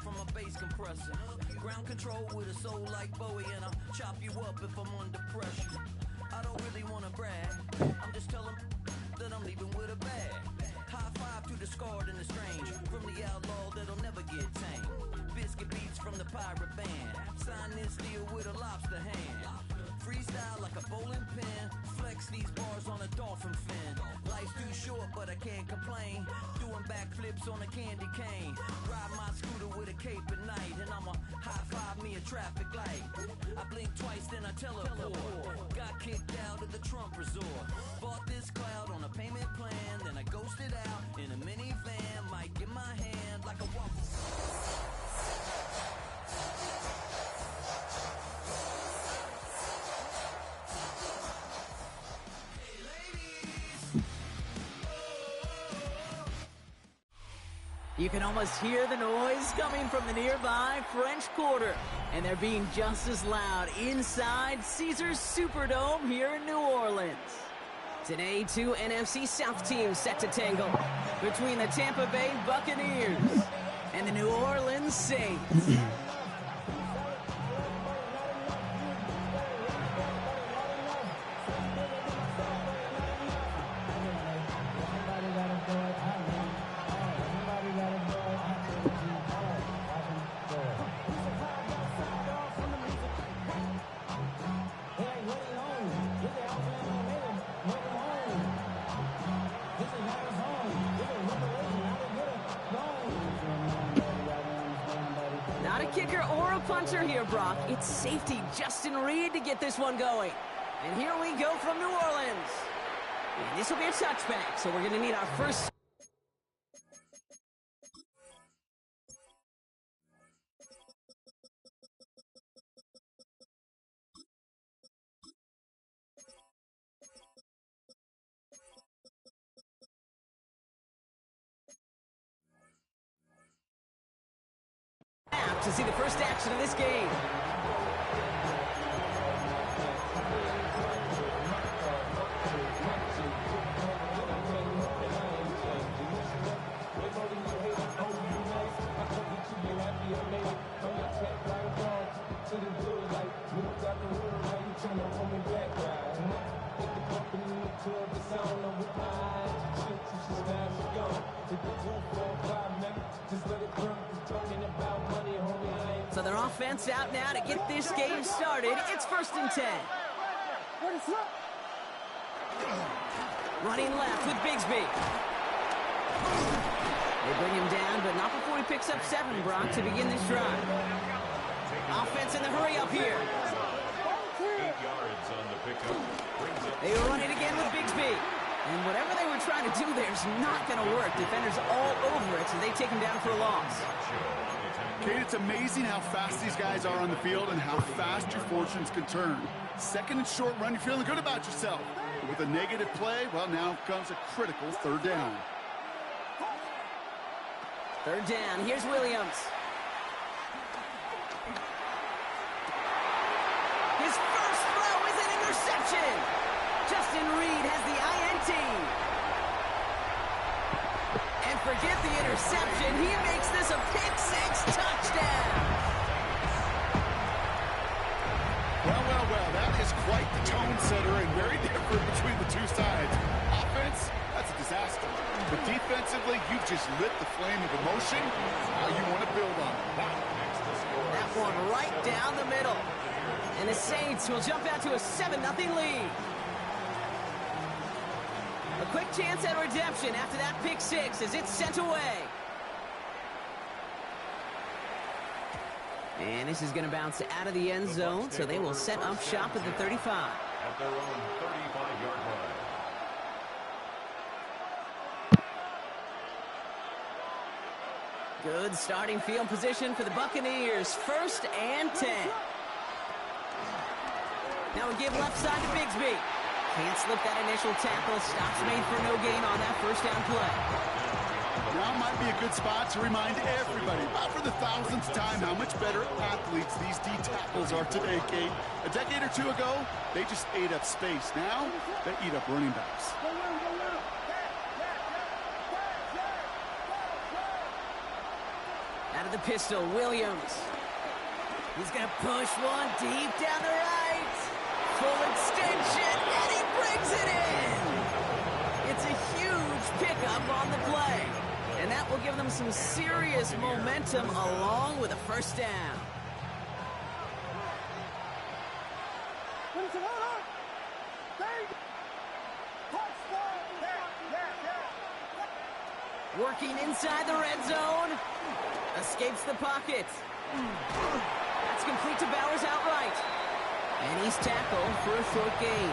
from a bass compressor. Ground control with a soul like Bowie, and I'll chop you up if I'm under pressure. I don't really wanna brag, I'm just telling that I'm leaving with a bag. High five to the scarred and the strange, from the outlaw that'll never get tamed. Biscuit beats from the pirate band, sign this deal with a lobster hand. Freestyle like a bowling pin, flex these bars on a dolphin fin. Life's too short but I can't complain, doing backflips on a candy cane. Ride my scooter with a cape at night, and I'ma high five me a traffic light. I blink twice then I teleport, got kicked out of the Trump resort. Bought this cloud on a payment plan, then I ghosted out in a minivan. Might get my hand like a waffle. You can almost hear the noise coming from the nearby French Quarter, and they're being just as loud inside Caesars Superdome here in New Orleans. Today, two NFC South teams set to tangle between the Tampa Bay Buccaneers and the New Orleans Saints. Not a kicker or a punter here, Brock. It's safety Justin Reed to get this one going. And here we go from New Orleans. And this will be a touchback, so we're going to need our first... to see the first action of this game. So their offense out now to get this game started. It's 1st and 10. Running left with Bigsby. They bring him down, but not before he picks up 7, Brock, to begin this drive. Offense in the hurry up here. 8 yards on the pickup. They run it again with Bigsby. And whatever they were trying to do there is not going to work. Defenders all over it, so they take him down for a loss. Kate, it's amazing how fast these guys are on the field and how fast your fortunes can turn. Second and short run, you're feeling good about yourself. But with a negative play, well, now comes a critical 3rd down. 3rd down. Here's Williams. His first throw is an interception. Justin Reed has the INT. And forget the interception. He makes this a pick-6 touchdown. Well, that is quite the tone setter and very different between the two sides. Offense, that's a disaster. But defensively, you've just lit the flame of emotion. Now you want to build on it. That one right down the middle. And the Saints will jump out to a 7-0 lead. A quick chance at redemption after that pick-6 as it's sent away. And this is going to bounce out of the end zone, so they will set up shop at the 35. At their own 35-yard line. Good starting field position for the Buccaneers. 1st and 10. Now we give left side to Bigsby. Can't slip that initial tackle. Stops made for no gain on that 1st down play. Now might be a good spot to remind everybody, about for the 1000th time, how much better athletes these D tackles are today, Kate. A decade or 2 ago, they just ate up space. Now, they eat up running backs. Out of of the pistol, Williams. He's going to push one deep down the right. Full extension, and he brings it in. It's a huge pickup on the play. And that will give them some serious momentum along with a first down. Working inside the red zone. Escapes the pocket. That's complete to Bowers outright. And he's tackled for a short gain.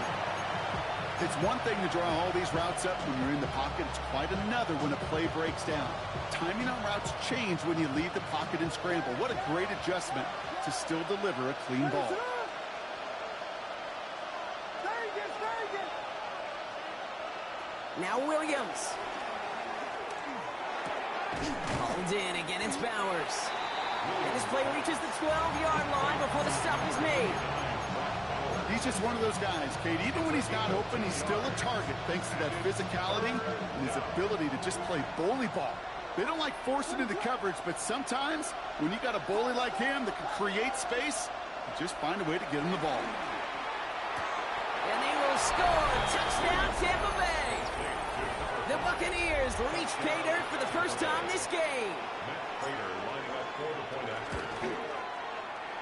It's one thing to draw all these routes up when you're in the pocket. It's quite another when a play breaks down. Timing on routes change when you leave the pocket and scramble. What a great adjustment to still deliver a clean ball. Now Williams. Hauled in again, it's Bowers. And this play reaches the 12-yard line before the stop is made. He's just one of those guys, Kate. Even when he's not open, he's still a target thanks to that physicality and his ability to just play bully ball. They don't like forcing into coverage, but sometimes when you got a bully like him that can create space, you just find a way to get him the ball. And they will score. Touchdown, Tampa Bay. The Buccaneers reach pay dirt for the first time this game.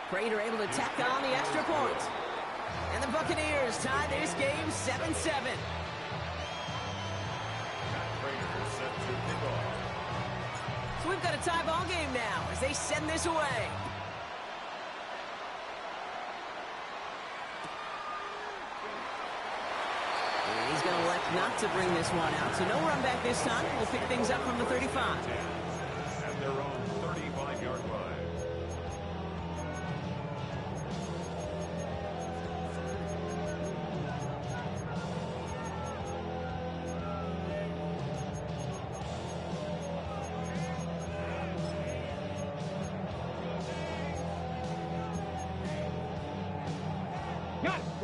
Prater able to tack on the extra point. And the Buccaneers tie this game 7-7. So we've got a tie ball game now as they send this away. And he's going to elect not to bring this one out. So no run back this time. We'll pick things up from the 35. At their own 35-yard line.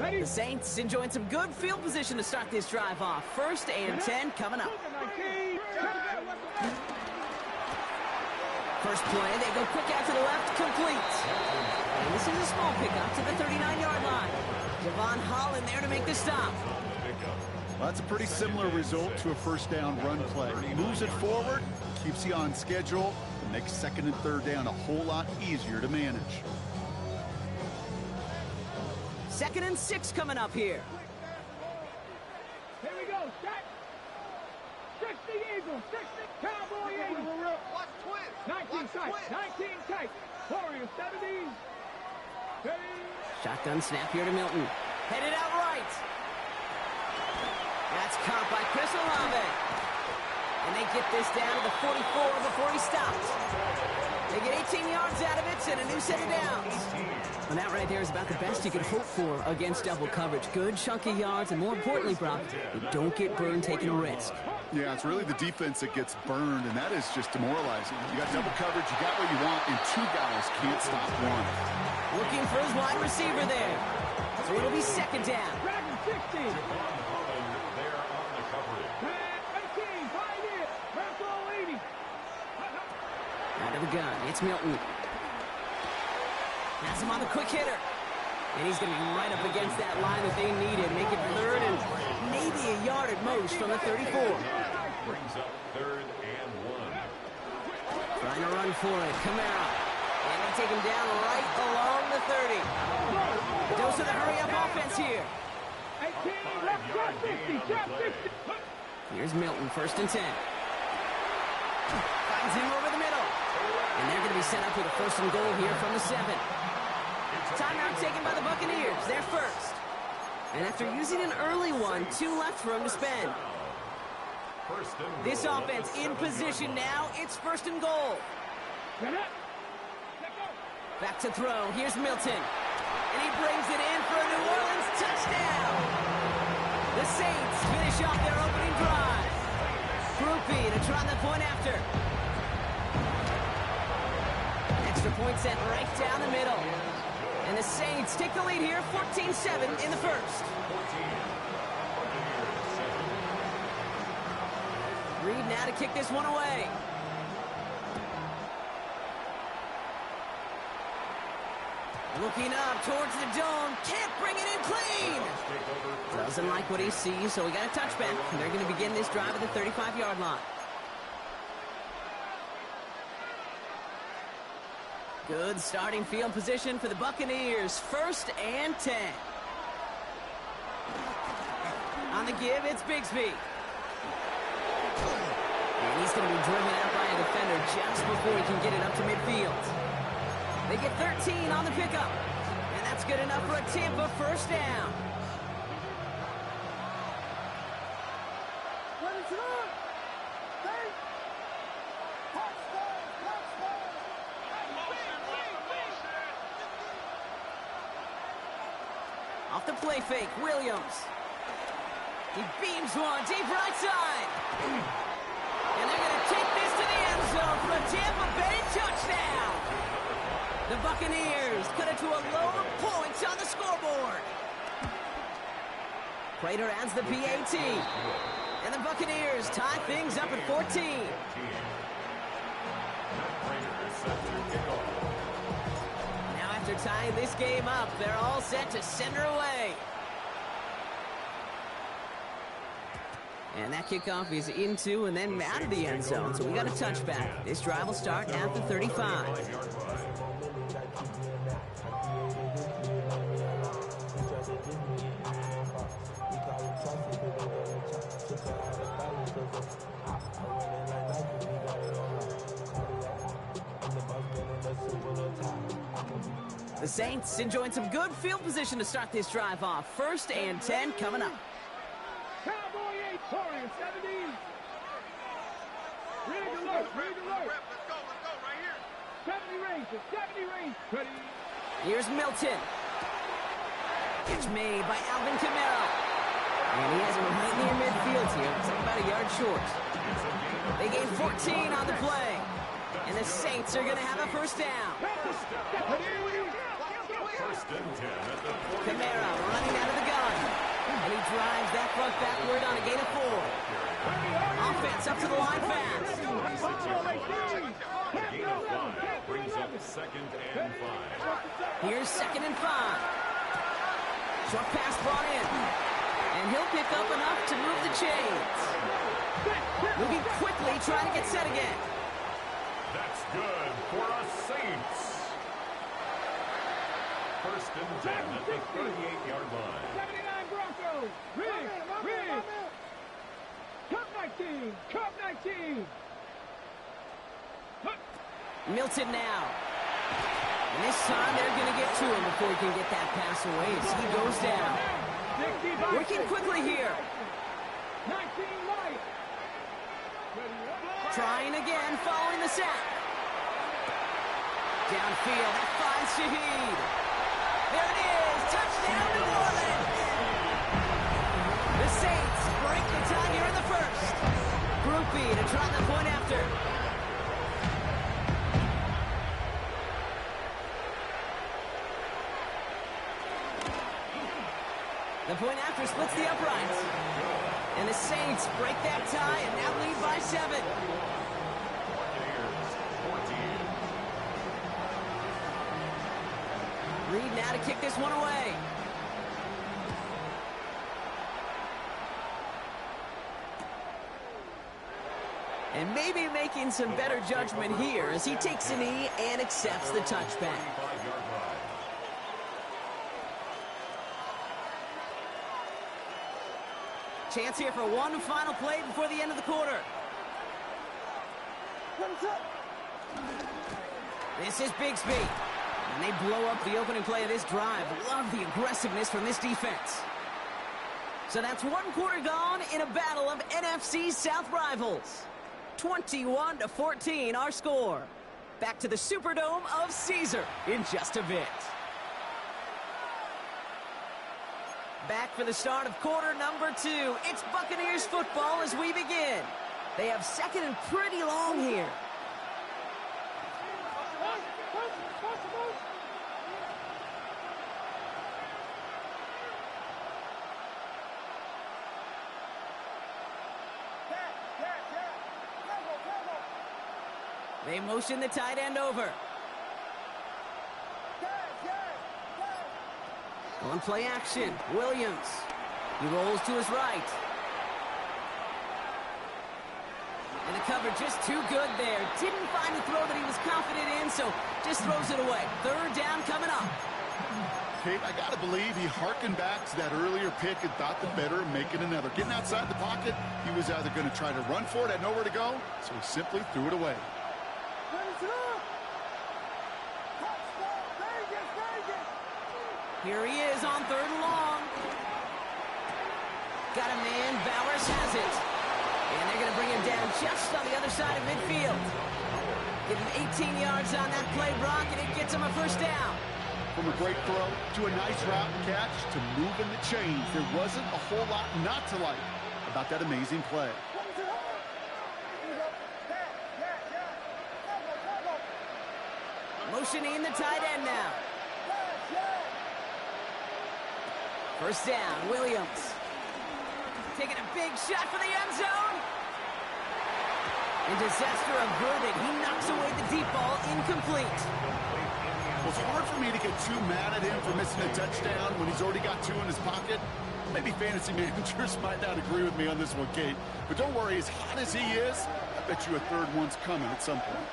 The Saints enjoying some good field position to start this drive off. 1st and 10 coming up. First play, they go quick out to the left, complete. And this is a small pickup to the 39-yard line. Javon Holland there to make the stop. Well, that's a pretty similar result to a first down run play. Moves it forward, keeps you on schedule, and makes 2nd and 3rd down a whole lot easier to manage. 2nd and 6 coming up here. Here we go. Set. 60 Eagles. 60 Cowboy Eagles. Watch twins. 19 tight. 19 tight. Warriors 70. Shotgun snap here to Milton. Headed out right. That's caught by Chris Olave. And they get this down to the 44 before he stops. They get 18 yards out of it and a new set of downs. And that right there is about the best you could hope for against double coverage. Good chunky yards, and more importantly, Brock, you don't get burned taking a risk. Yeah, it's really the defense that gets burned, and that is just demoralizing. You got double coverage, you got what you want, and 2 guys can't stop one. Looking for his wide receiver there. So it'll be 2nd down. Dragon 60. There on the coverage. 18. Find it. Bronco 80. Out of the gun, it's Milton. Has him on the quick hitter. And he's going to be right up against that line that they needed. Make it 3rd and maybe a yard at most from the 34. Brings up 3rd and 1. Trying to run for it. Kamara. And they take him down right along the 30. Dose of the hurry-up offense here. 18. Left drop 50. Drop 50. Here's Milton, 1st and 10. Finds him over the middle. And they're going to be set up with a 1st and goal here from the 7. Timeout taken by the Buccaneers. They're first. And after using an early one, 2 left for him to spend. This offense in position now. It's 1st and goal. Back to throw. Here's Milton. And he brings it in for a New Orleans touchdown. The Saints finish off their opening drive. Groupie to try the point after. Extra point set right down the middle. And the Saints take the lead here, 14-7 in the 1st. Reed now to kick this one away. Looking up towards the dome. Can't bring it in clean. Doesn't like what he sees, so we got a touchback. And they're going to begin this drive at the 35-yard line. Good starting field position for the Buccaneers. 1st and 10. On the give, it's Bigsby. And he's going to be driven out by a defender just before he can get it up to midfield. They get 13 on the pickup. And that's good enough for a Tampa 1st down. Off the play fake, Williams. He beams one deep right side. And they're going to take this to the end zone for a Tampa Bay touchdown. The Buccaneers cut it to a lower point on the scoreboard. Prater adds the PAT. And the Buccaneers tie things up at 14. Now after tying this game up, they're all set to send her away. And that kickoff is into and then out of the end zone. So we got a touchback. This drive will start at the 35. The Saints enjoying some good field position to start this drive off. 1st and 10 coming up. Cowboy 8, Torrance, 70. Ready to look, ready to look. Let's go right here. 70 range, 70 range. Ready. Here's Milton. Catch made by Alvin Kamara. And he has him right near midfield here. It's like about a yard short. They gain 14 on the play. And the Saints are going to have a 1st down. Kamara running out of the gun. And he drives that front backward on a gain of 4. Offense up to the line fast. Brings up 2nd and 5. Here's 2nd and 5. Short pass brought in. And he'll pick up enough to move the chains. Moving quickly, trying to get set again. That's good for us Saints. 1st and 10 at the 38-yard line. 79 Broncos. Rig. Cup 19. Cup 19. Milton now. And this time they're going to get to him before he can get that pass away as he goes down. Working quickly here. 19 light. Trying again following the sack. Downfield, that finds Shaheed. There it is, touchdown New Orleans. The Saints break the tie here in the 1st. Groupie to try the point after. The point after splits the uprights. And the Saints break that tie and now lead by 7. Reed now to kick this one away. And maybe making some better judgment here as he takes a knee and accepts the touchback. Chance here for one final play before the end of the quarter. This is Bigsby. And they blow up the opening play of this drive. Love the aggressiveness from this defense. So that's one quarter gone in a battle of NFC South rivals. 21-14 our score. Back to the Superdome of Caesar in just a bit. Back for the start of quarter number 2. It's Buccaneers football as we begin. They have 2nd and pretty long here. They motion the tight end over. On play action, Williams. He rolls to his right. And the cover just too good there. Didn't find the throw that he was confident in, so just throws it away. Third down coming up. Kate, I got to believe he harkened back to that earlier pick and thought the better of making another. Getting outside the pocket, he was either going to try to run for it, had nowhere to go, so he simply threw it away. Here he is on third and long. Got a man, Bowers has it. And they're going to bring him down just on the other side of midfield. Give him 18 yards on that play, Brock, and it gets him a first down. From a great throw to a nice route and catch to moving the chains, there wasn't a whole lot not to like about that amazing play. Motioning the tight end now. First down, Williams. Taking a big shot for the end zone. And disaster averted. He knocks away the deep ball, incomplete. Well, it's hard for me to get too mad at him for missing a touchdown when he's already got two in his pocket. Maybe fantasy managers might not agree with me on this one, Kate. But don't worry, as hot as he is, I bet you a third one's coming at some point.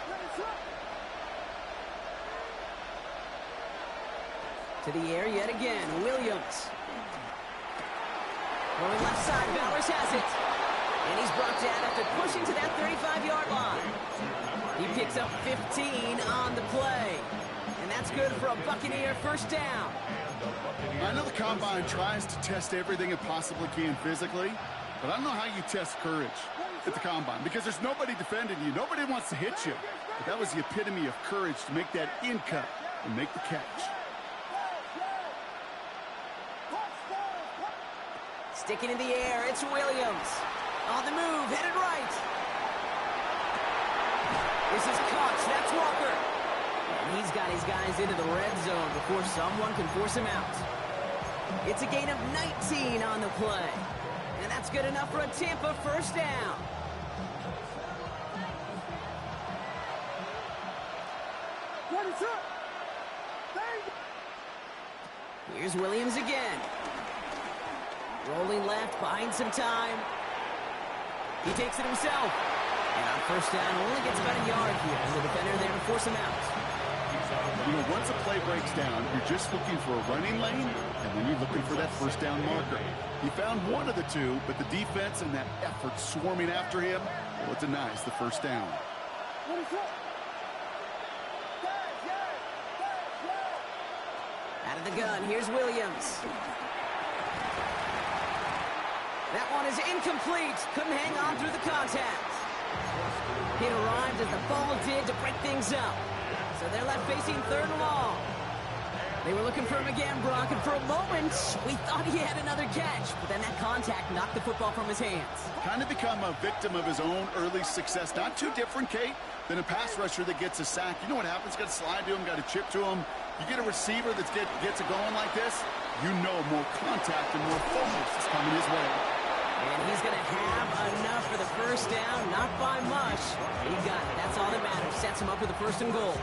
To the air yet again, Williams. Rolling left side, Bowers has it. And he's brought down after pushing to that 35-yard line. He picks up 15 on the play. And that's good for a Buccaneer first down. I know the Combine tries to test everything it possibly can physically, but I don't know how you test courage at the Combine because there's nobody defending you. Nobody wants to hit you. But that was the epitome of courage to make that in cut and make the catch. Sticking in the air, it's Williams. On the move, headed right. This is Cox, that's Walker. And he's got his guys into the red zone before someone can force him out. It's a gain of 19 on the play. And that's good enough for a Tampa first down. Here's Williams again. Rolling left, buying some time. He takes it himself. And on first down, only gets about a yard here. And the defender there to force him out. You know, once a play breaks down, you're just looking for a running lane, and then you're looking for that first down marker. He found one of the two, but the defense and that effort swarming after him, well, it denies the first down. Out of the gun, here's Williams. That one is incomplete. Couldn't hang on through the contact. It arrived as the ball did to break things up. So they're left facing third and long. They were looking for him again, Brock, and for a moment, we thought he had another catch. But then that contact knocked the football from his hands. Kind of become a victim of his own early success. Not too different, Kate, than a pass rusher that gets a sack. You know what happens? Got to slide to him, got to chip to him. You get a receiver that gets it going like this, you know more contact and more focus is coming his way. And he's going to have enough for the first down, not by much. He got it. That's all that matters. Sets him up with a first and goal.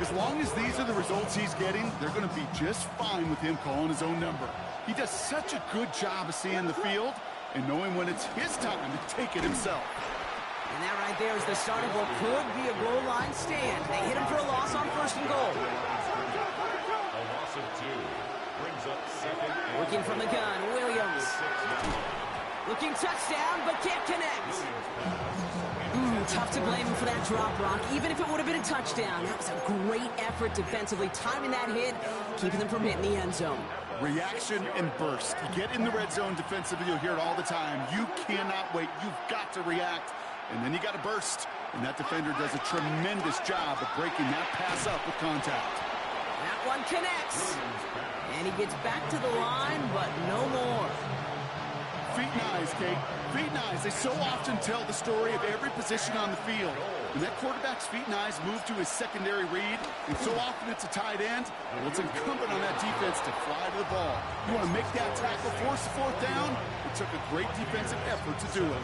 As long as these are the results he's getting, they're going to be just fine with him calling his own number. He does such a good job of seeing the field and knowing when it's his time to take it himself. And that right there is the start of what could be a goal line stand. They hit him for a loss on first and goal. A loss of 2 brings up second. Working from the gun, Williams. Looking touchdown, but can't connect. Tough to blame him for that drop, Brock. Even if it would have been a touchdown, that was a great effort defensively, timing that hit, keeping them from hitting the end zone. Reaction and burst. You get in the red zone defensively, you'll hear it all the time. You cannot wait. You've got to react. And then you got to burst. And that defender does a tremendous job of breaking that pass up with contact. That one connects. And he gets back to the line, but no more. Feet and eyes, Kate. Feet and eyes. They so often tell the story of every position on the field. When that quarterback's feet and eyes move to his secondary read, and so often it's a tight end, well, it's incumbent on that defense to fly to the ball. You want to make that tackle, force the fourth down? It took a great defensive effort to do it.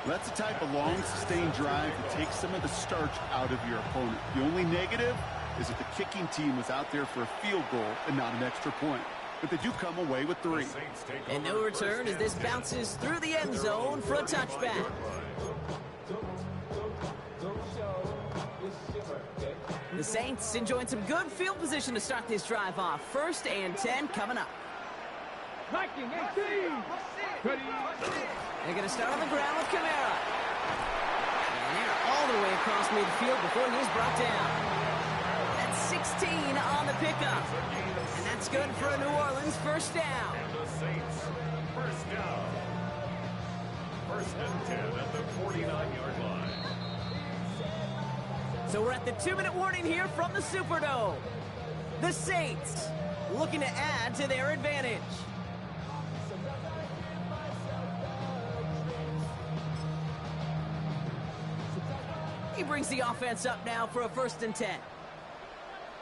That's the type of long, sustained drive that takes some of the starch out of your opponent. The only negative, is that the kicking team was out there for a field goal and not an extra point. But they do come away with 3. And no return as this bounces through the end zone for a touchback. The Saints enjoying some good field position to start this drive off. 1st and 10 coming up. They're going to start on the ground with Kamara. And they're all the way across midfield before he's brought down. That's 16 on the pickup. And that's good for a New Orleans first down. And the Saints, first down. 1st and 10 at the 49-yard line. So we're at the 2-minute warning here from the Superdome. The Saints looking to add to their advantage. He brings the offense up now for a 1st and 10.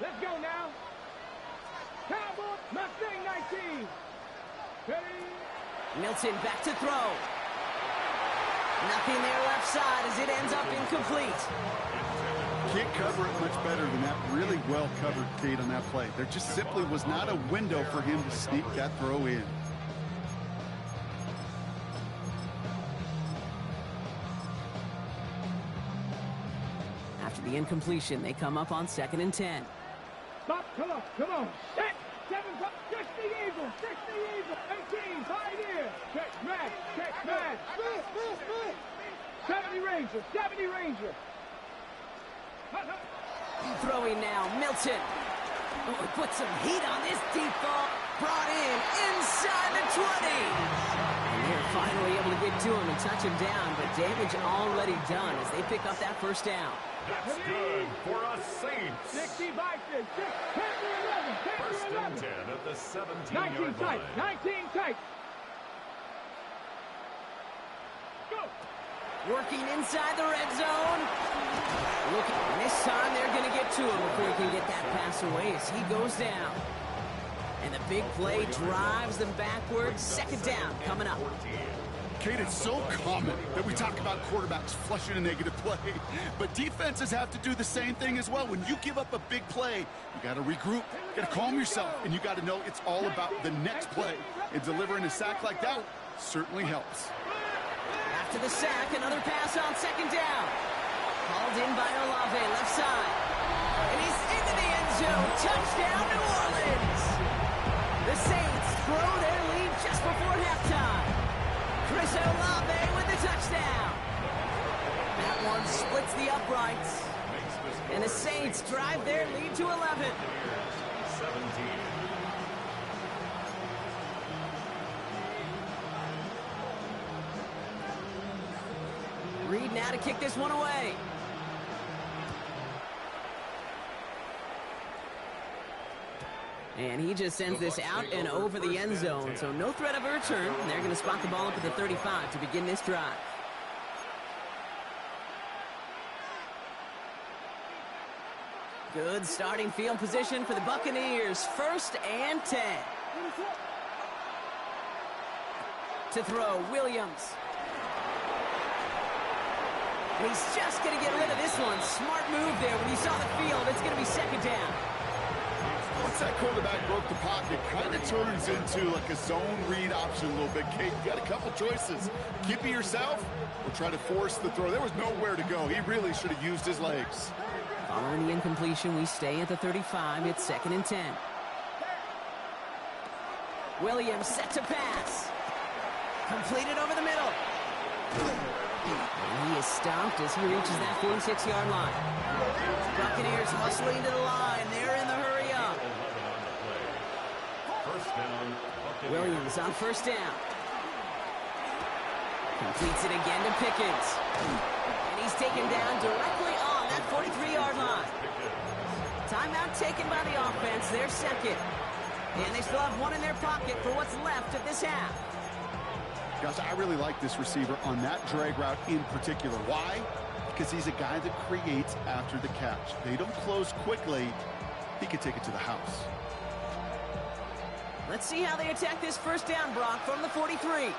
Let's go now. Cowboy, Mustang 19. Ready? Milton back to throw. Nothing there left side as it ends up incomplete. Can't cover it much better than that. Really well covered, Kate, on that play. There just simply was not a window for him to sneak that throw in. After the incompletion, they come up on 2nd and 10. Stop, come on. 7, 60 Eagles, 18, Pioneer. Check, match. 70 Ranger. Throwing now, Milton. Oh, put some heat on this deep ball. Brought in inside the 20. And they're finally able to get to him and touch him down, but damage already done as they pick up that first down. That's good for a Saints. 60 Vikings, 10 to 11, 10 to 1st 11. and 10 at the 17-yard 19 tight, line. 19 tight. Go. Working inside the red zone. Looking, and this time they're going to get to him before he can get that pass away as he goes down. And the big play drives them backwards. 2nd down coming up. Kate, it's so common that we talk about quarterbacks flushing a negative play, but defenses have to do the same thing as well. When you give up a big play, you got to regroup, you got to calm yourself, and you got to know it's all about the next play. And delivering a sack like that certainly helps. After the sack, another pass on 2nd down. Called in by Olave, left side. And he's into the end zone. Touchdown, New Orleans. The Saints throw their lead just before halftime. Chris Olave with the touchdown. That one splits the uprights. And the Saints drive their lead to 11. 17. Reed now to kick this one away. And he just sends this out and over the end zone, so no threat of a return. And they're going to spot the ball up at the 35 to begin this drive. Good starting field position for the Buccaneers. 1st and 10. To throw, Williams. And he's just going to get rid of this one. Smart move there when he saw the field. It's going to be 2nd down. Once that quarterback broke the pocket, kind of turns into like a zone read option a little bit. Kate, you got a couple choices. Keep it yourself or try to force the throw. There was nowhere to go. He really should have used his legs. Following the incompletion, we stay at the 35. It's 2nd and 10. Williams set to pass. Completed over the middle. And he is stopped as he reaches that 46-yard line. Buccaneers hustling to the line. They're in the hurry up. First down, Williams on 1st down. Completes it again to Pickens. And he's taken down directly on that 43-yard line. Timeout taken by the offense. They're 2nd. And they still have one in their pocket for what's left of this half. Gosh, I really like this receiver on that drag route in particular. Why? Because he's a guy that creates after the catch. They don't close quickly. He could take it to the house. Let's see how they attack this 1st down, Brock, from the 43.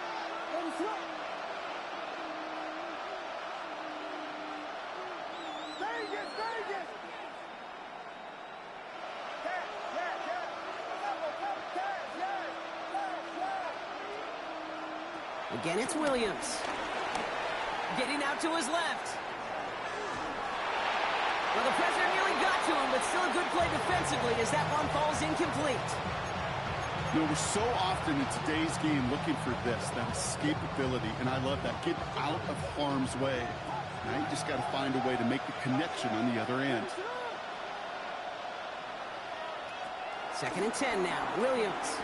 Again, it's Williams. Getting out to his left. Well, the pressure nearly got to him, but still a good play defensively as that one falls incomplete. You know, we're so often in today's game looking for this, that escapability, and I love that. Get out of harm's way. Now you just got to find a way to make the connection on the other end. 2nd and 10 now. Williams.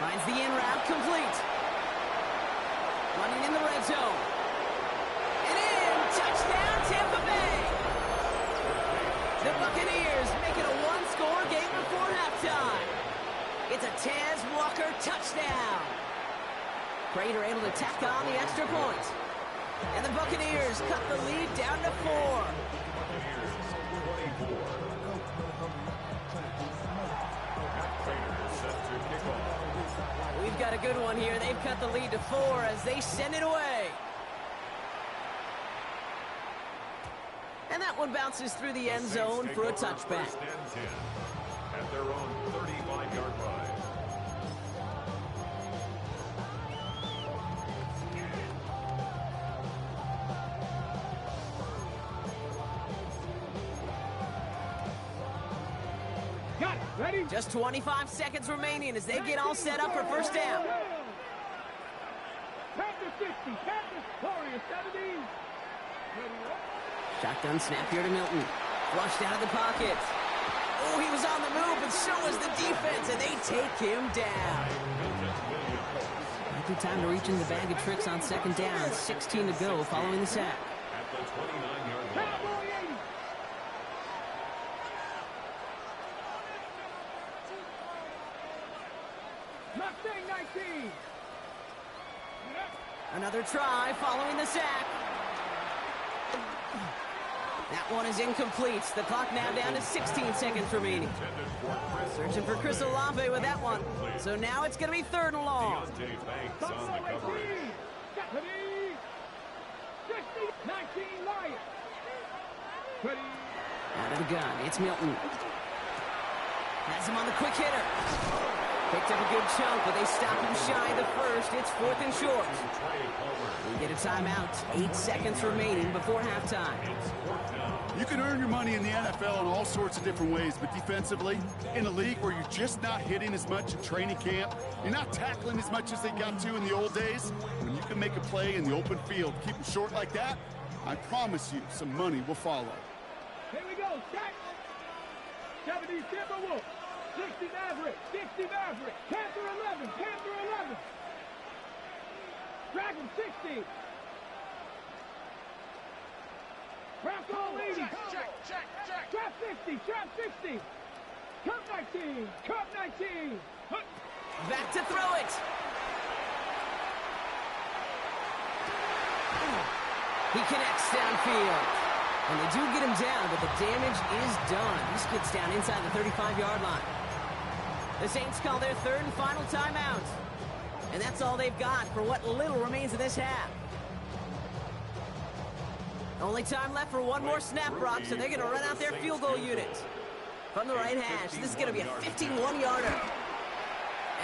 Finds the in route complete. Running in the red zone. And in! Touchdown, Tampa Bay! The Buccaneers make it a one-score game before halftime. It's a Taz Walker touchdown. Prater able to tack on the extra point. And the Buccaneers cut the lead down to 4. We've got a good one here. They've cut the lead to 4 as they send it away. And that one bounces through the end zone for a touchback. First and 10 at their own 35-yard line. Got it. Ready? Just 25 seconds remaining as they get all set up for first down. Panthers 60. Panthers Warriors 70. Ready? Shotgun snap here to Milton. Flushed out of the pocket. Oh, he was on the move, but so was the defense, and they take him down. Good time to reach in the bag of tricks on 2nd down. 16 to go following the sack. At the 29-yard line. Cowboy 80. Mustang 19. Another try following the sack. That one is incomplete. The clock now down to 16 seconds remaining. Searching for Chris Olave with that one. So now it's going to be 3rd and long. Deontay Banks on the coverage. Stephanie. 60. 19 Lions. Ready? Out of the gun. It's Milton. Has him on the quick hitter. Picked up a good chunk, but they stop him shy of the first. It's 4th and short. We get a timeout. 8 seconds remaining before halftime. You can earn your money in the NFL in all sorts of different ways, but defensively, in a league where you're just not hitting as much in training camp, you're not tackling as much as they got to in the old days, when you can make a play in the open field, keep it short like that, I promise you some money will follow. Here we go. Check. 70 Timberwolves. 60 Maverick. 60 Maverick. Panther 11. Panther 11. Dragon 60. Bronco 80. Check. Trap 60. Trap 60. Cup 19. Cup 19. Back to throw it. He connects downfield. And they do get him down, but the damage is done. This gets down inside the 35-yard line. The Saints call their 3rd and final timeout. And that's all they've got for what little remains of this half. Only time left for one more snap, Brock, so they're going to run out their field goal unit. From the right hash, this is going to be a 51-yarder.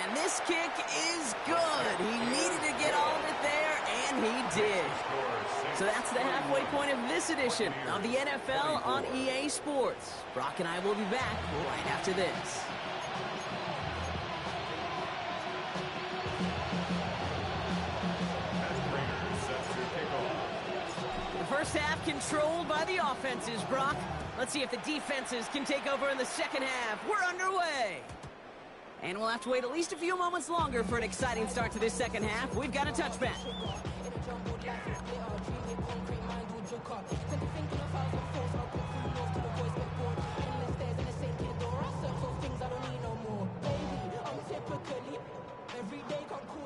And this kick is good. He needed to get all of it there, and he did. So that's the halfway point of this edition of the NFL on EA Sports. Brock and I will be back right after this. The first half controlled by the offenses, Brock. Let's see if the defenses can take over in the second half. We're underway. And we'll have to wait at least a few moments longer for an exciting start to this second half. We've got a touchback.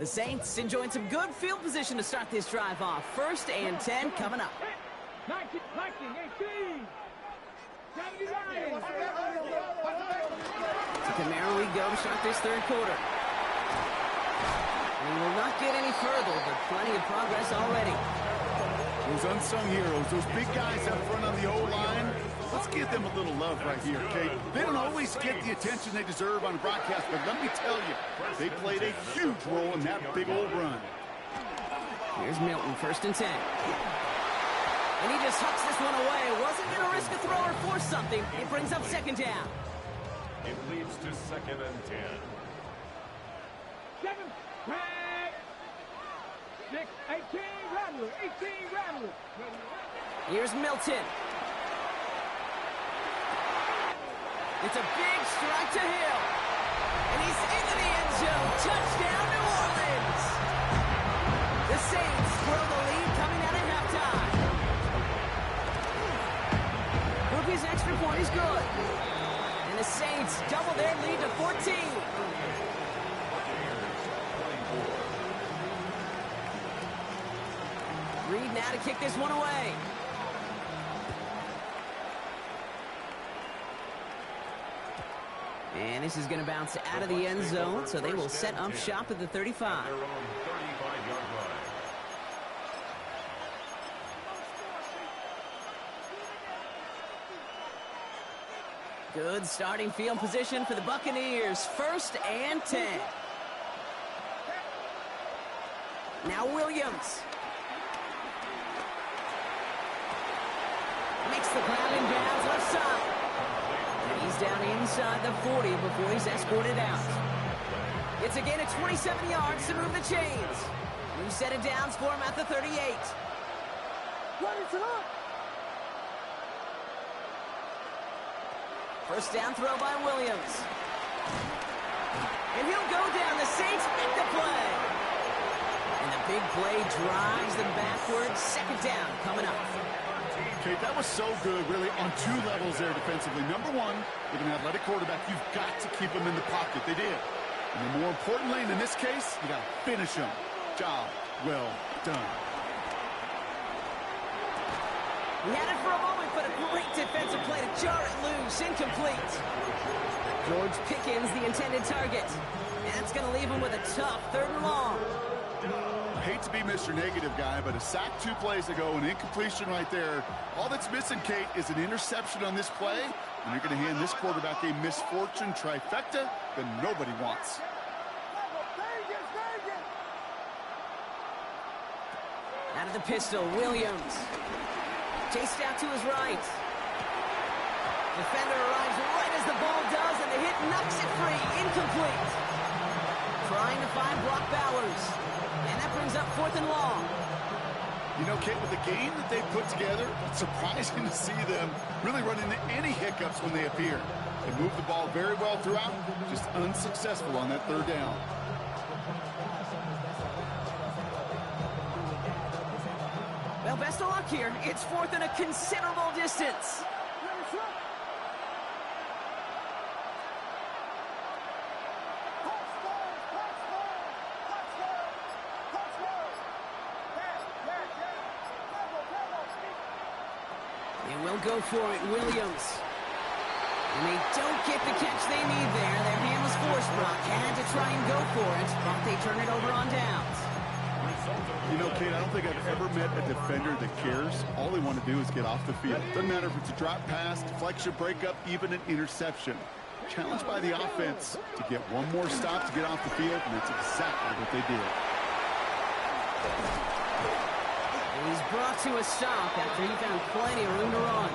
The Saints enjoying some good field position to start this drive off. 1st and 10 coming up. 19, 18. 79. To Camaro we go to start this 3rd quarter. We will not get any further, but plenty of progress already. Those unsung heroes, those big guys up front on the O-line, let's give them a little love right here, Kate. They don't always get the attention they deserve on broadcast, but let me tell you, they played a huge role in that big old run. Here's Milton, 1st and 10. And he just hucks this one away. Wasn't going to risk a throw or force something. It brings up 2nd down. It leads to 2nd and 10. 7, tag. 6, 18, Rattler, 18, Rattler. Here's Milton. It's a big strike to Hill. And he's into the end zone. Touchdown, New Orleans. The Saints throw the lead coming out of halftime. Groupie's extra point is good. And the Saints double their lead to 14. Reed now to kick this one away. And this is going to bounce out of the end zone, so they will set up shop at the 35. Their own 35-yard line. Good starting field position for the Buccaneers. 1st and 10. Now Williams. Makes the grab inbounds left side. And he's down inside the 40 before he's escorted out. It's a gain of 27 yards to move the chains. New set of downs for him at the 38. First down throw by Williams. And he'll go down. The Saints make the play. And the big play drives them backwards. 2nd down coming up. Kate, that was so good, really, on 2 levels there defensively. Number one, with an athletic quarterback, you've got to keep him in the pocket. They did. And then more importantly, and in this case, you got to finish him. Job well done. He had it for a moment, but a great defensive play to jar it loose. Incomplete. George Pickens, the intended target. And that's going to leave him with a tough 3rd and long. I hate to be Mr. Negative guy, but a sack 2 plays ago, an incompletion right there. All that's missing, Kate, is an interception on this play, and you're going to hand this quarterback a misfortune trifecta that nobody wants. Out of the pistol, Williams. Chased out to his right. Defender arrives right as the ball does, and the hit knocks it free. Incomplete. Trying to find Brock Bowers. And that brings up 4th and long. You know, Kate, with the game that they put together, it's surprising to see them really run into any hiccups when they appear. They moved the ball very well throughout, just unsuccessful on that 3rd down. Well, best of luck here. It's 4th and a considerable distance. They will go for it, Williams. And they don't get the catch they need there. Their hand was forced. Brock had to try and go for it, but they turn it over on downs. You know, Kate, I don't think I've ever met a defender that cares. All they want to do is get off the field. Doesn't matter if it's a drop pass, deflection, breakup, even an interception. Challenged by the offense to get one more stop to get off the field, and that's exactly what they did. He's brought to a stop after he found plenty of room to run.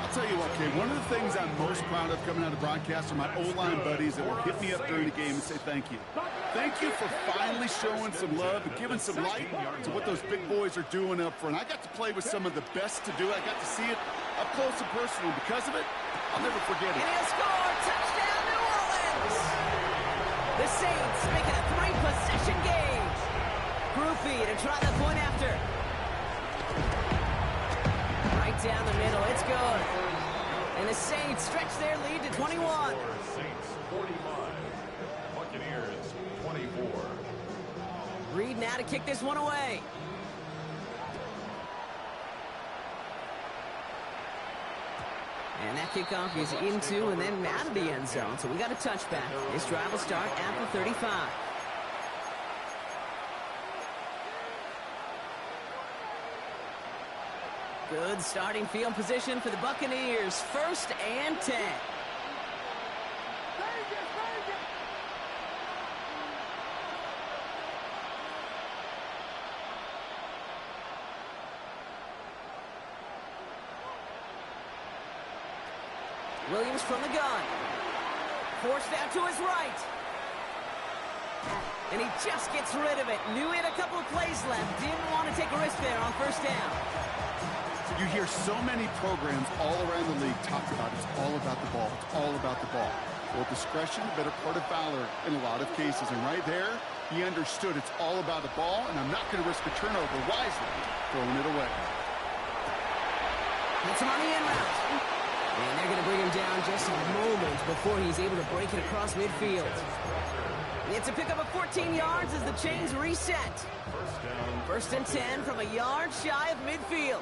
I'll tell you what, Kate, one of the things I'm most proud of coming out of the broadcast are my O-line buddies that will hit me up during the game and say thank you. Thank you for finally showing some love and giving some light to what those big boys are doing up front. I got to play with some of the best to do it. I got to see it up close and personal. Because of it, I'll never forget it. And he'll score! Touchdown, New Orleans! The Saints make it a 3-possession game. Groupie to try the point after. Right down the middle. It's good. And the Saints stretch their lead to 21. Saints 45. Buccaneers 24. Reed now to kick this one away. And that kickoff is into and then out of the end zone. So we got a touchback. This drive will start at the 35. Good starting field position for the Buccaneers. 1st and 10. Williams from the gun. Forced out to his right. And he just gets rid of it. Knew he had a couple of plays left. Didn't want to take a risk there on 1st down. You hear so many programs all around the league talk about it's all about the ball. It's all about the ball. Well, discretion, the better part of valor in a lot of cases. And right there, he understood it's all about the ball, and I'm not going to risk a turnover wisely, throwing it away. Gets him on the in route. And they're going to bring him down just a moment before he's able to break it across midfield. It's a pickup of 14 yards as the chains reset. 1st and 10 from a yard shy of midfield.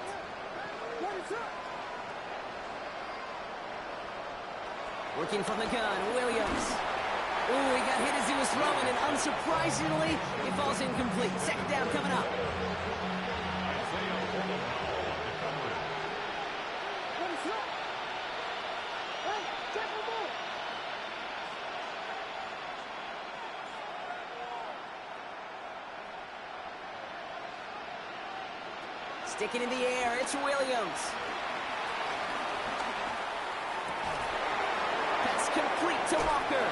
Working from the gun, Williams. Ooh, he got hit as he was throwing, and unsurprisingly, he falls incomplete. 2nd down coming up. Sticking in the air, it's Williams. Pass complete to Walker.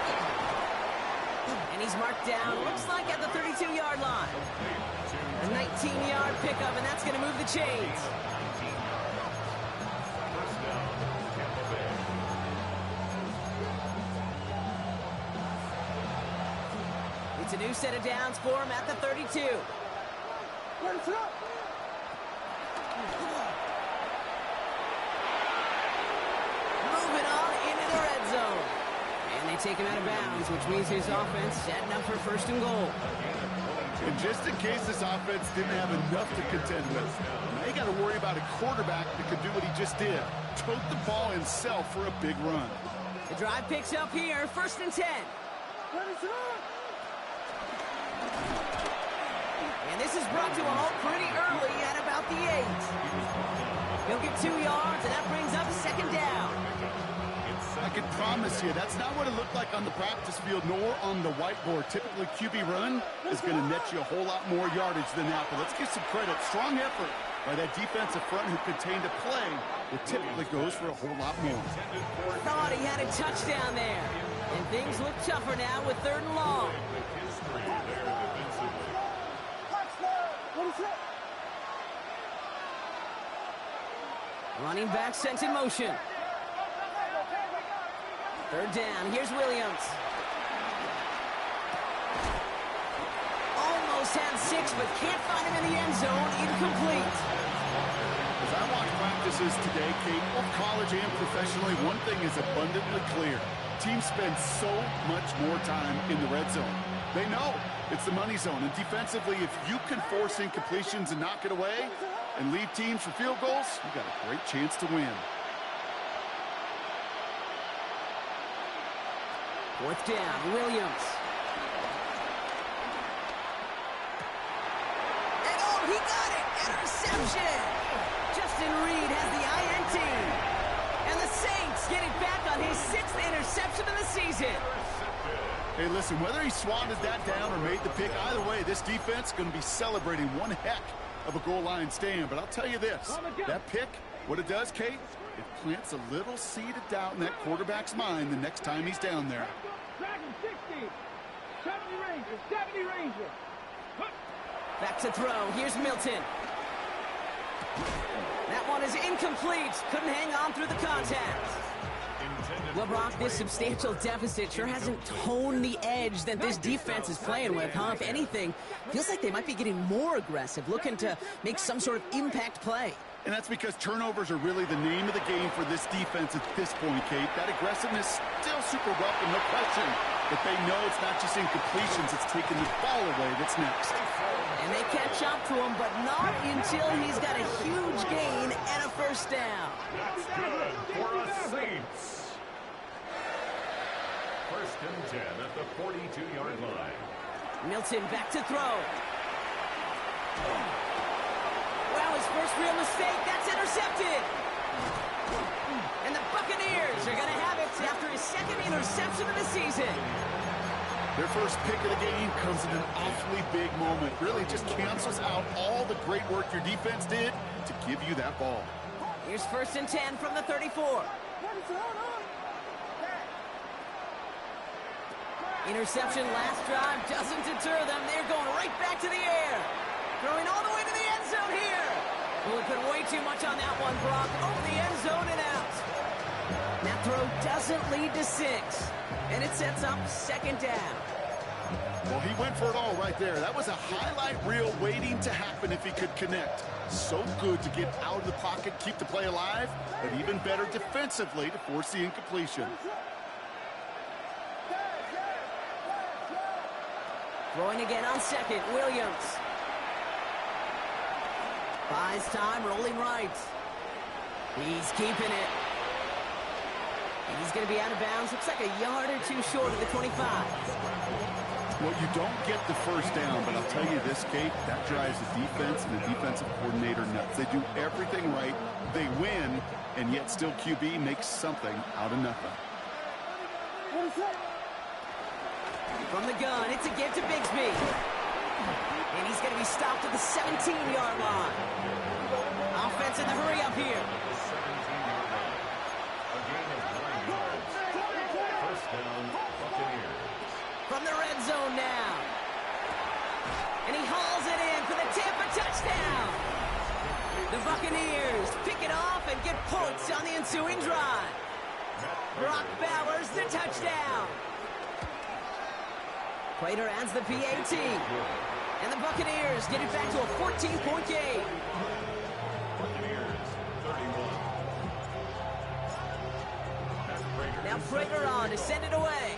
And he's marked down, looks like at the 32-yard line. A 19-yard pickup, and that's going to move the chains. It's a new set of downs for him at the 32. Moving on into the red zone. And they take him out of bounds, which means his offense setting up for 1st and goal. And just in case this offense didn't have enough to contend with, now you got to worry about a quarterback that could do what he just did. Tote the ball himself for a big run. The drive picks up here, 1st and 10. And this is brought to a halt pretty early at about the 8. He'll get 2 yards, and that brings up 2nd down. I can promise you, that's not what it looked like on the practice field, nor on the whiteboard. Typically, QB run is going to net you a whole lot more yardage than that. But let's give some credit. Strong effort by that defensive front who contained a play that typically goes for a whole lot more. Thought he had a touchdown there. And things look tougher now with 3rd and long. Running back sent in motion. 3rd down. Here's Williams. Almost had 6, but can't find him in the end zone. Incomplete. As I watch practices today, Kate, both college and professionally, one thing is abundantly clear. Teams spend so much more time in the red zone. They know it's the money zone. And defensively, if you can force incompletions and knock it away and leave teams for field goals, you've got a great chance to win. 4th down, Williams. And oh, he got it! Interception! Justin Reed has the INT. And the Saints get it back on his 6th interception of the season. Hey, listen, whether he swatted that down or made the pick, either way, this defense is going to be celebrating one heck of a goal line stand. But I'll tell you this, that pick, what it does, Kate, it plants a little seed of doubt in that quarterback's mind the next time he's down there. Dragon 60. 70 Rangers. 70 Rangers. Back to throw. Here's Milton. That one is incomplete. Couldn't hang on through the contact. Well, Brock, this substantial deficit sure hasn't toned the edge that this defense is playing with, huh? If anything, feels like they might be getting more aggressive, looking to make some sort of impact play. And that's because turnovers are really the name of the game for this defense at this point, Kate. That aggressiveness still super welcome, no question. But they know it's not just incompletions, it's taking the ball away that's next. And they catch up to him, but not until he's got a huge gain and a 1st down. That's good for a Saints. 1st and 10 at the 42-yard line. Milton back to throw. Well, his first real mistake, that's intercepted. interception of the season. Their first pick of the game comes in an awfully big moment. Really just cancels out all the great work your defense did to give you that ball. Here's 1st and 10 from the 34. Interception last drive doesn't deter them. They're going right back to the air. Throwing all the way to the end zone here. Well, we put way too much on that one, Brock. Over the end zone and out. That throw doesn't lead to 6. And it sets up 2nd down. Well, he went for it all right there. That was a highlight reel waiting to happen if he could connect. So good to get out of the pocket, keep the play alive, but even better defensively to force the incompletion. Throwing again on 2nd, Williams. Buys time, rolling right. He's keeping it. And he's going to be out of bounds. Looks like a yard or 2 short of the 25. Well, you don't get the first down, but I'll tell you this, Kate, that drives the defense and the defensive coordinator nuts. They do everything right. They win, and yet still QB makes something out of nothing. From the gun, it's a give to Bigsby. And he's going to be stopped at the 17-yard line. Offense in the hurry up here. From the red zone now. And he hauls it in for the Tampa touchdown. The Buccaneers pick it off and get points on the ensuing drive. Brock Bowers, the touchdown. Prater adds the PAT. And the Buccaneers get it back to a 14-point game. Buccaneers, 31. Now Prater on to send it away.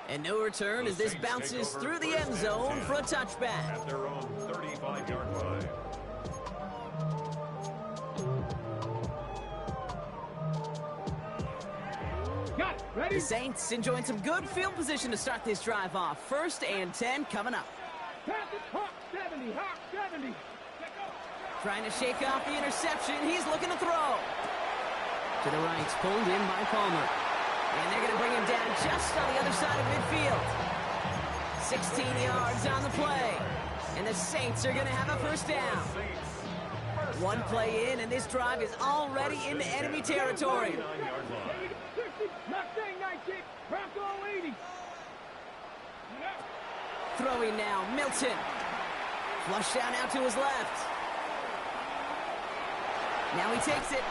And no return as this bounces through the end zone for a touchback. At their own 35-yard line. Got it. Ready? The Saints enjoying some good field position to start this drive off. 1st and 10 coming up. Pass it. Hawk 70. Hawk 70. Trying to shake off the interception. He's looking to throw. To the right, pulled in by Palmer. And they're going to bring him down just on the other side of midfield. 16 yards on the play. And the Saints are going to have a 1st down. One play in, and this drive is already into enemy territory. 60. Mustang 19. Bronco 80. Throwing now, Milton. Flush down out to his left. Now he takes it.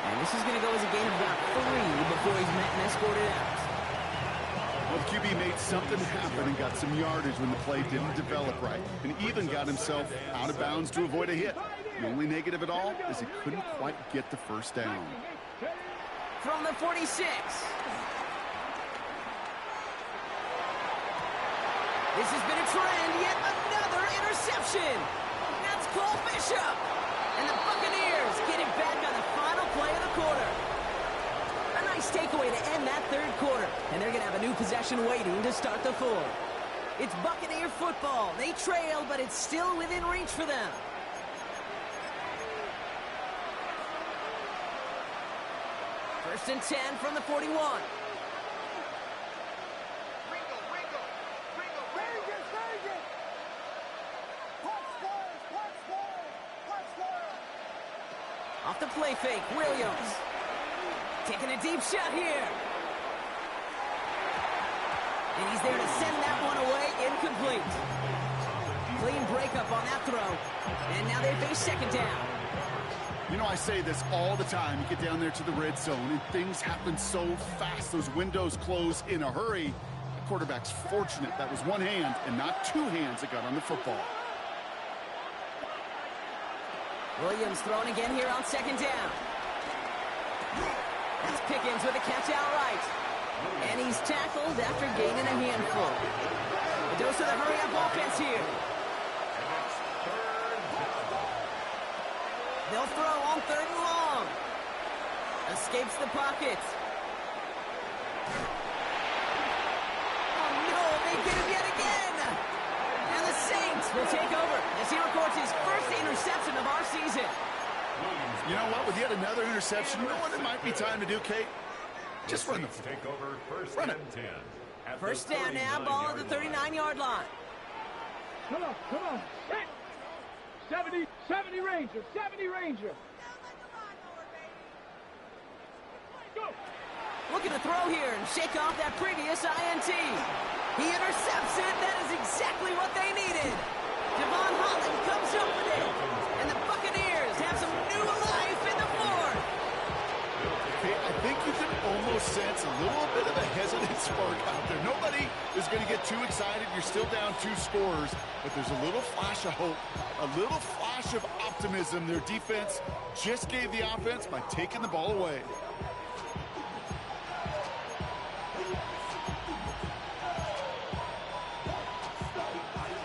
And this is going to go as a gain of about 3 before he's met and escorted out. Well, the QB made something happen and got some yardage when the play didn't develop right, and even got himself out of bounds to avoid a hit. The only negative at all is he couldn't quite get the 1st down. From the 46. This has been a trend, yet another interception. That's Cole Bishop. And the Buccaneers get it back on the final play of the quarter. A nice takeaway to end that 3rd quarter. And they're going to have a new possession waiting to start the 4th. It's Buccaneer football. They trail, but it's still within reach for them. First and 10 from the 41. Off the play fake, Williams. Taking a deep shot here. And he's there to send that one away, incomplete. Clean breakup on that throw. And now they face 2nd down. You know, I say this all the time. You get down there to the red zone, and things happen so fast. Those windows close in a hurry. The quarterback's fortunate that was one hand and not 2 hands that got on the football. Williams throwing again here on 2nd down. That's Pickens with a catch outright. And he's tackled after gaining a handful. A dose of the hurry-up offense here. They'll throw on 3rd and long. Escapes the pocket. Oh, no, they get him yet again. And the Saints will take over as he records his 1st interception of our season. You know what? With yet another interception, you know what it might be time to do, Kate? Just run the ball. Take over first Run and it. 10. At First the down now, ball at the 39-yard line. Come on, come on. Hit. 70 Ranger, 70 Ranger. Go. Looking to throw here and shake off that previous INT. He intercepts it. That is exactly what they needed. Devon Holland comes up with it. And the Buccaneers have some new life in the fourth. I think you can almost sense a little bit of a hesitant spark out there. Nobody is going to get too excited. You're still down 2 scores, but there's a little flash of hope, a little flash of optimism. Their defense just gave the offense by taking the ball away.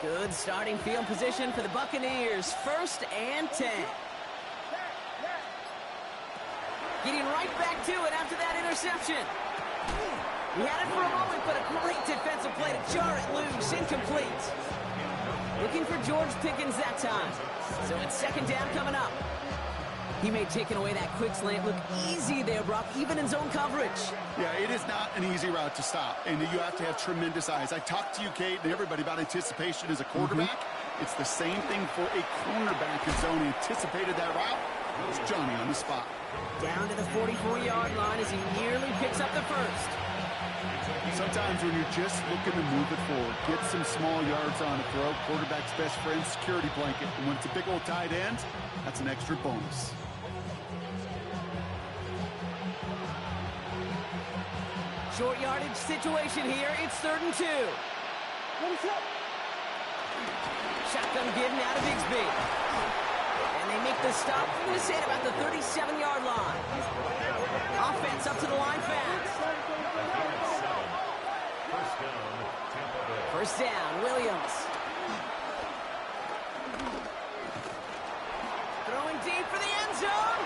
Good starting field position for the Buccaneers. First and 10. Getting right back to it after that interception. He had it for a moment, but a great defensive play to jar it loose. Incomplete. Looking for George Pickens that time. So it's second down coming up. He made taking away that quick slant look easy there, Brock, even in zone coverage. Yeah, it is not an easy route to stop, and you have to have tremendous eyes. I talked to you, Kate, and everybody about anticipation as a quarterback. It's the same thing for a cornerback in zone. He anticipated that route. It was Johnny on the spot. Down to the 44-yard line as he nearly picks up the first. Sometimes when you're just looking to move it forward, get some small yards on a throw, quarterback's best friend, security blanket. And when it's a big old tight end, that's an extra bonus. Short yardage situation here. It's 3rd and 2. Shotgun give now to Bigsby. And they make the stop. I'm going to say at about the 37-yard line. Offense up to the line fast. First down, Williams. Throwing deep for the end zone.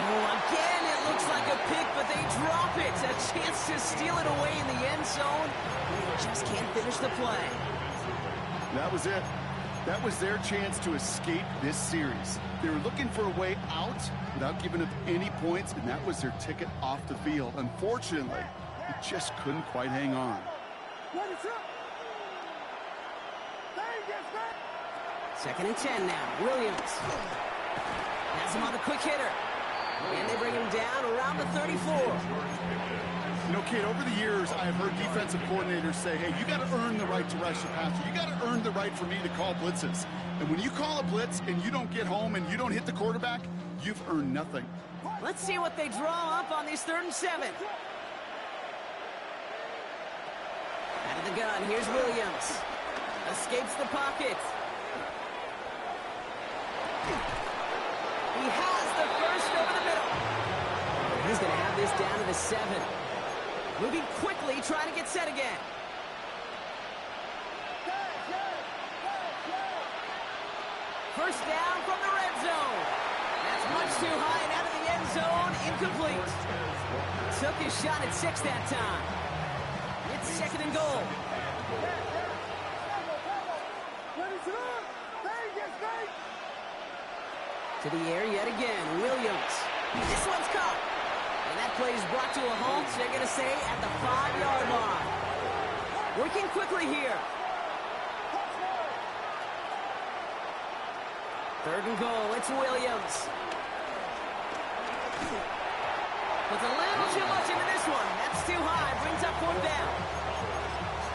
Oh, again, it looks like a pick, but they drop it. A chance to steal it away in the end zone. They just can't finish the play. That was it. That was their chance to escape this series. They were looking for a way out without giving up any points, and that was their ticket off the field. Unfortunately, they just couldn't quite hang on. Second and 10 now. Williams has him on the quick hitter. And they bring him down around the 34. You know, Kate, over the years, I've heard defensive coordinators say, hey, you got to earn the right to rush the passer. You got to earn the right for me to call blitzes. And when you call a blitz and you don't get home and you don't hit the quarterback, you've earned nothing. Let's see what they draw up on these 3rd and 7. Out of the gun, here's Williams. Escapes the pocket. He has the first over the middle. He's going to have this down to the 7. Moving quickly, trying to get set again. First down from the red zone. That's much too high and out of the end zone. Incomplete. Took his shot at 6 that time. It's 2nd and goal. To the air yet again. Williams. This one's caught. And that play is brought to a halt, so they're going to say at the 5-yard line. Working quickly here. 3rd and goal. It's Williams. Puts a little too much into this one. That's too high. Brings up 4th down.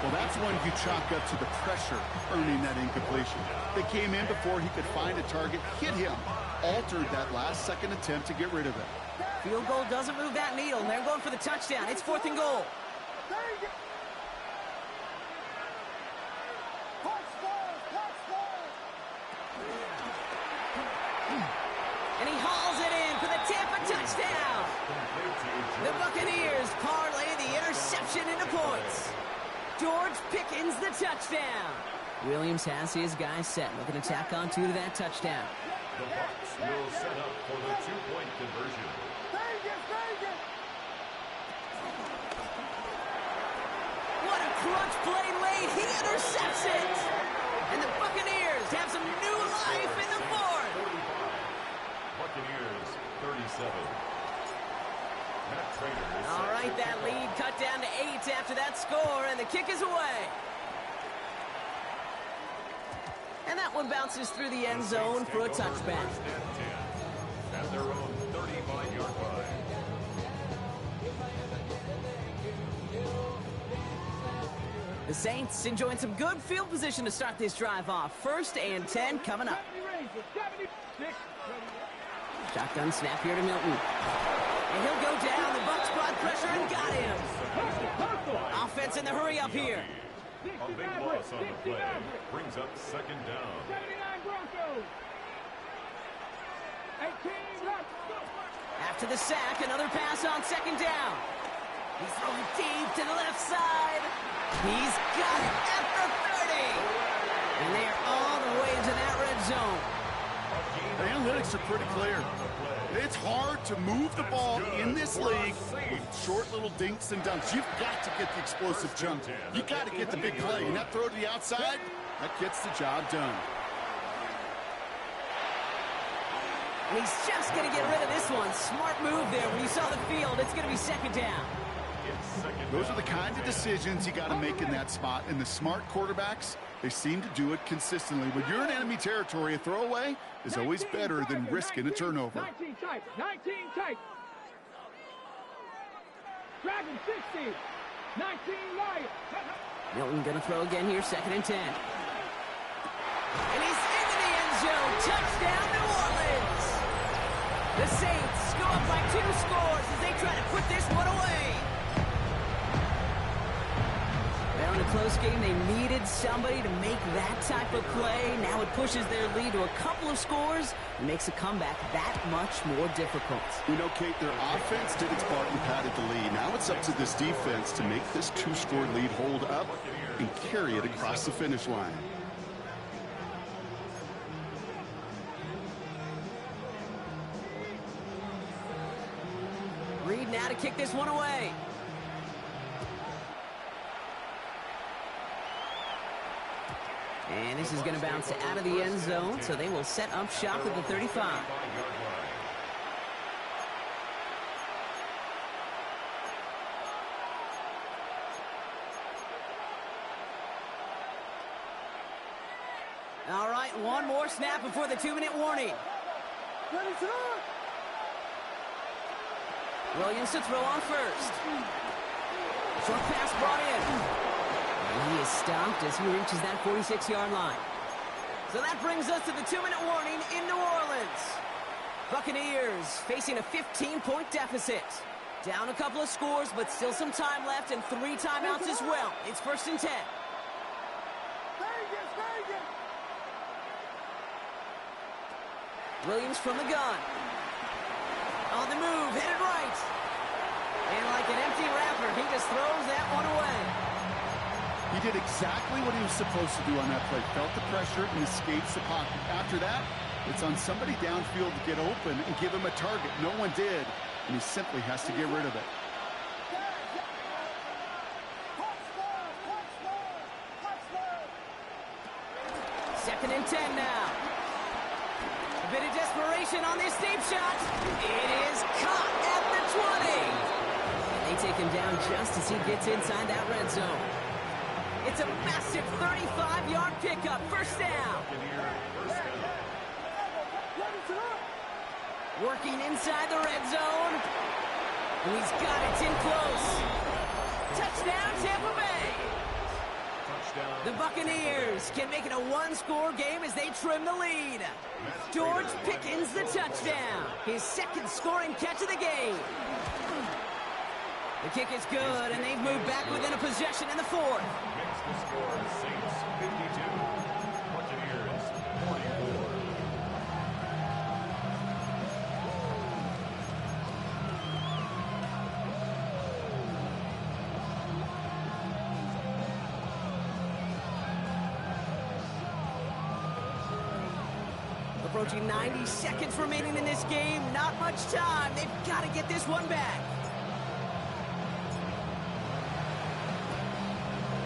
Well, that's one you chalk up to the pressure earning that incompletion. They came in before he could find a target, hit him, altered that last-second attempt to get rid of it. Field goal doesn't move that needle, and they're going for the touchdown. It's 4th and goal. And he hauls it in for the Tampa touchdown. The Buccaneers parlay the interception into points. George Pickens the touchdown. Williams has his guys set, looking to tack on 2 to that touchdown. The Bucs will set up for the 2-point conversion. What a crunch play late. He intercepts it. And the Buccaneers have some new life in the fourth. score, and the kick is away. And that one bounces through the end zone for a touchback. At their own 35-yard line. The Saints enjoying some good field position to start this drive off. 1st and 10 coming up. Shotgun snap here to Milton. And he'll go down. The Bucs brought pressure and got him. Offense in the hurry up here. A big loss on the play. Brings up 2nd down. 79 Broncos. 18 left. After the sack, another pass on 2nd down. He's throwing deep to the left side. He's got it at the 30. And they are all the way into that red zone. The analytics are pretty clear. It's hard to move the ball in this league with short little dinks and dunks. You've got to get the explosive jump. You've got to get the big play. And that throw to the outside, that gets the job done. And he's just going to get rid of this one. Smart move there. When you saw the field, it's going to be 2nd down. Those are the kind of decisions you got to make in that spot. And the smart quarterbacks, they seem to do it consistently. When you're in enemy territory, a throwaway is always better than risking a turnover. 19 tight. 19 tight. Dragon 60. 19 Lions. Milton going to throw again here, 2nd and 10. And he's into the end zone. Touchdown, New Orleans. The Saints go up by 2 scores as they try to put this one away. Well, in a close game, they needed somebody to make that type of play. Now it pushes their lead to a couple of scores and makes a comeback that much more difficult. You know, Kate, their offense did its part and padded the lead. Now it's up to this defense to make this 2-score lead hold up and carry it across the finish line. Reed now to kick this one away. And this is going to bounce out of the end zone, so they will set up shop at the 35. All right, one more snap before the 2-minute warning. Williams to throw on first. Short pass brought in. And he is stopped as he reaches that 46-yard line. So that brings us to the 2-minute warning in New Orleans. Buccaneers facing a 15-point deficit. Down a couple of scores, but still some time left and 3 timeouts as well. It's 1st and 10. Williams from the gun. On the move, headed right. And like an empty wrapper, he just throws that one away. He did exactly what he was supposed to do on that play. Felt the pressure and escapes the pocket. After that, it's on somebody downfield to get open and give him a target. No one did, and he simply has to get rid of it. Second and 10 now. A bit of desperation on this deep shot. It is caught at the 20. And they take him down just as he gets inside that red zone. It's a massive 35-yard pickup. 1st down. Working inside the red zone. And he's got it in close. Touchdown, Tampa Bay. The Buccaneers can make it a 1-score game as they trim the lead. George Pickens the touchdown. His 2nd scoring catch of the game. The kick is good, and they've moved back within a possession in the 4th. Makes the score Saints 52, Buccaneers 44. Approaching 90 seconds remaining in this game. Not much time. They've got to get this one back.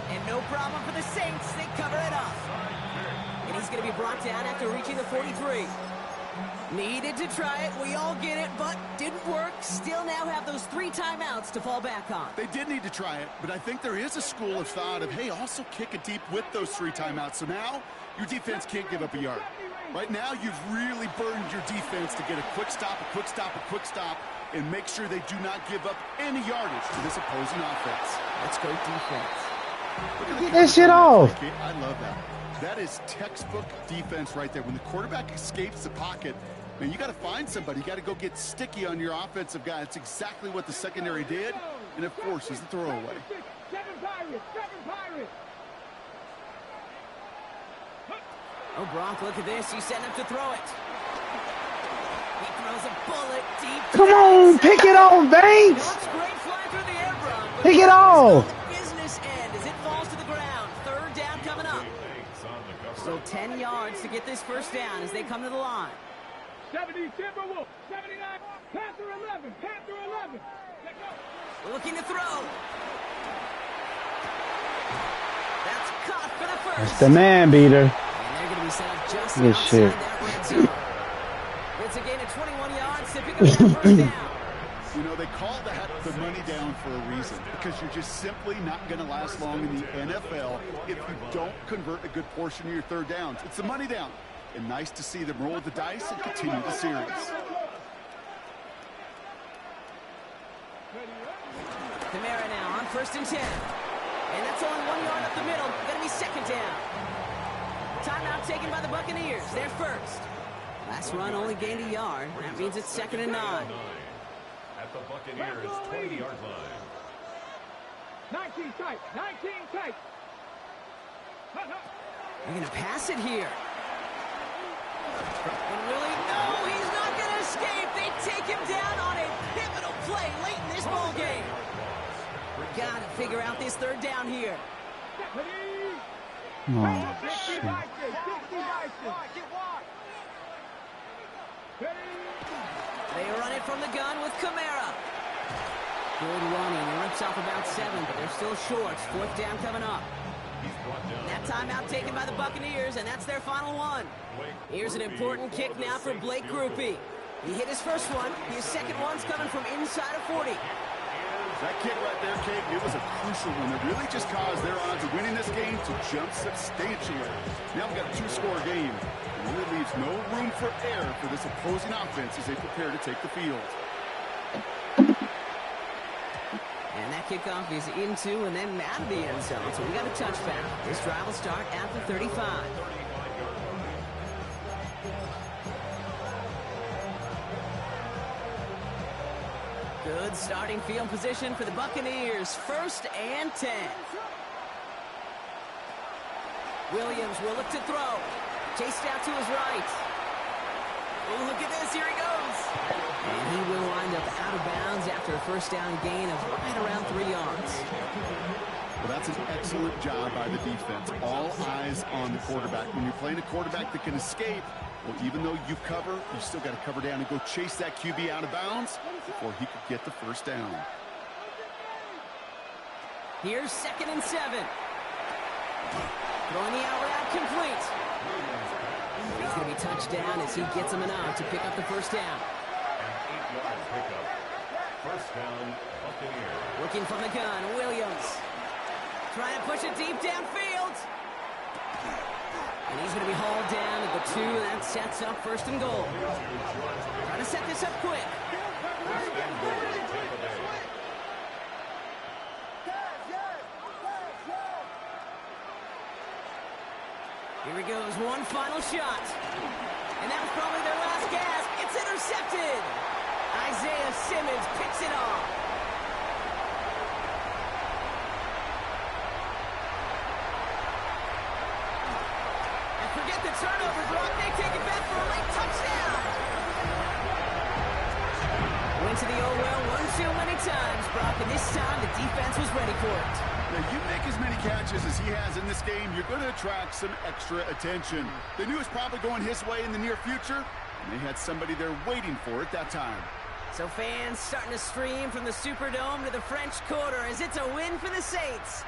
And no problem for the Saints. They cover it up. And he's going to be brought down after reaching the 43. Needed to try it. We all get it, but didn't work. Still now have those 3 timeouts to fall back on. They did need to try it, but I think there is a school of thought of, hey, also kick it deep with those 3 timeouts. So now your defense can't give up a yard. Right now, you've really burned your defense to get a quick stop, a quick stop, a quick stop, and make sure they do not give up any yardage to this opposing offense. Let's go defense. Get that shit off. I love that. That is textbook defense right there. When the quarterback escapes the pocket, man, you got to find somebody. You got to go get sticky on your offensive guy. That's exactly what the secondary did, and it forces the throwaway. 7 Pirates, 7 Pirates. Oh, Brock, look at this. He's setting up to throw it. He throws a bullet deep. Come on, pick it off, Banks. Looks great flying through the air, Brock. Pick it off. Business end as it falls to the ground. 3rd down coming up. So 10 yards to get this first down as they come to the line. 70 Timberwolves, 79 Panther 11, Panther 11. Let's go. Looking to throw. That's caught for the first. That's the man beater. And they're going to be set up just Good outside shit. that red zone. It's a gain of 21 yards to pick up that first down. You know, they call that the money down for a reason, because you're just simply not going to last long in the NFL if you don't convert a good portion of your 3rd downs. It's the money down. And nice to see them roll the dice and continue the series. Kamara now on 1st and 10. And that's only 1 yard up the middle. Going to be 2nd down. Timeout taken by the Buccaneers. They're first. Last run only gained a yard. That means it's 2nd and 9. At the Buccaneers' 20-yard line. 19 tight, 19 tight. They're going to pass it here. And Willie, no, he's not going to escape. They take him down on a pivotal play late in this ball game. Got to figure out this 3rd down here. Oh, shit. They run it from the gun with Kamara. Good running. He rips off about 7, but they're still short. 4th down coming up. That timeout taken by the Buccaneers, and that's their final one. Here's an important kick now for Blake Grupe. He hit his first one. His second one's coming from inside of 40. That kick right there, Kate, it was a crucial one that really just caused their odds of winning this game to jump substantially. Now we've got a 2-score game. It really leaves no room for error for this opposing offense as they prepare to take the field. And that kickoff is into and then out of the end zone. So we got a touchback. This drive will start at the 35. Good starting field position for the Buccaneers. 1st and 10. Williams will look to throw. Chased out to his right. Oh, look at this. Here he goes. And he will wind up out of bounds after a 1st down gain of right around 3 yards. Well, that's an excellent job by the defense. All eyes on the quarterback. When you're playing a quarterback that can escape, well, even though you cover, you still got to cover down and go chase that QB out of bounds before he could get the 1st down. Here's 2nd and 7. Throwing the out route complete. He's going to be touched down as he gets him enough to pick up the 1st down. 8-yard pickup. 1st down, Buccaneers. Looking from the gun, Williams. Trying to push it deep downfield. And he's going to be hauled down at the 2. That sets up 1st and goal. Trying to set this up quick. Here he goes, one final shot. And that was probably their last gasp. It's intercepted. Isaiah Simmons picks it off. And forget the turnover, Brock. They take it back for a late touchdown. Went to the old well one too many times, Brock, and this time the defense was ready for it. Now, you make as many catches as he has in this game, you're going to attract some extra attention. They knew it was probably going his way in the near future, and they had somebody there waiting for it that time. So fans starting to stream from the Superdome to the French Quarter as it's a win for the Saints.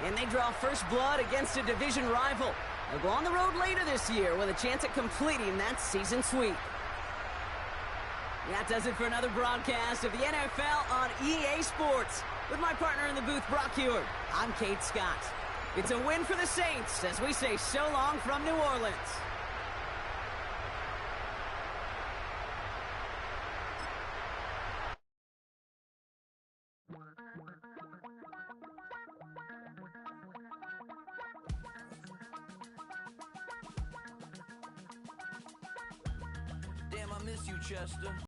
And they draw first blood against a division rival. They'll go on the road later this year with a chance at completing that season sweep. That does it for another broadcast of the NFL on EA Sports. With my partner in the booth, Brock Heward, I'm Kate Scott. It's a win for the Saints as we say so long from New Orleans. Damn, I miss you, Chester.